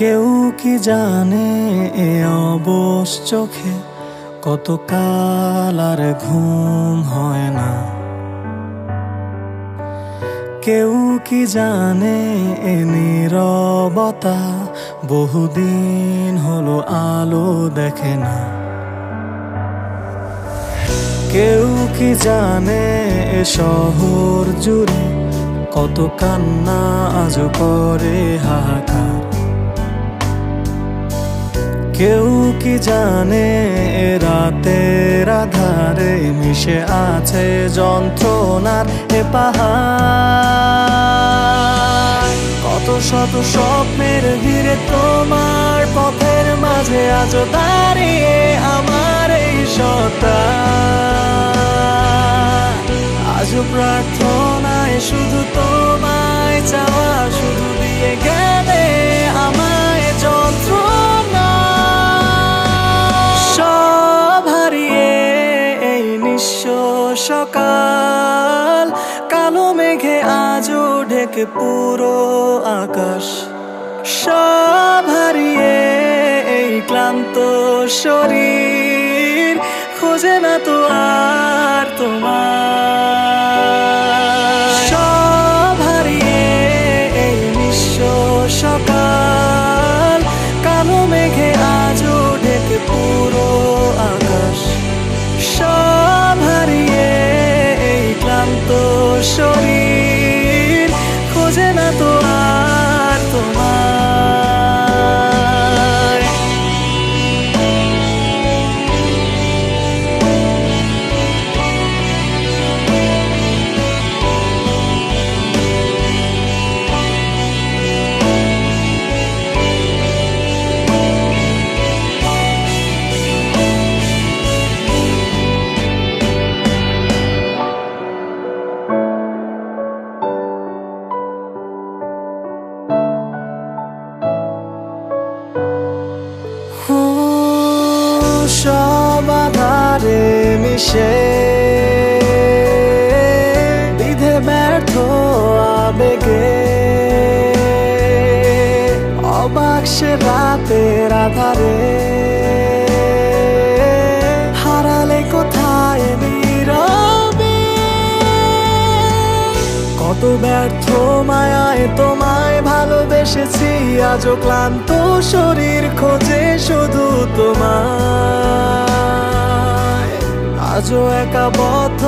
কেউ কি জানে এ অবশ চোখে কত কাল আর ঘুম হয় না। কেউ কি জানে এ নীরবতা বহুদিন হলো আলো দেখে না। কেউ কি জানে এ শহর জুড়ে কত কান্না আজ করে হাহাকার। কেউ কি জানে এ রাতের আধারে মিশে আছে যন্ত্রণার এ পাহাড়। কত শত স্বপ্নের ভিড়ে তোমার পথের মাঝে আজও দাঁড়িয়ে আমার এই সত্তা। আজও প্রার্থনায় শুধু তোমায় চাওয়া, শুধু দিয়ে গেলে আমায় যন্ত্রণা। সব হারিয়ে এই নিঃস্ব সকাল, কালো মেঘে আজও ঢেকে পুরো আকাশ। সব হারিয়ে এই ক্লান্ত শরীর খোঁজে না তো আর তোমার। সব হারিয়ে এই নিঃস্ব সকাল, কালো মেঘে আজও ঢেকে পুরো আকাশ। সব হারিয়ে এই ক্লান্ত শরীর খোঁজে না তো আর তোমার। সব আধারে মিশে বিধে ব্যর্থ আবেগে অবাক সে রাতের আধারে হারালে কোথায় নীরবে। কত ব্যর্থ মায়ায় তোমায় ভালোবেসেছি, আজও ক্লান্ত শরীর খোঁজে শুধু তোমায়। আজও একা বদ্ধ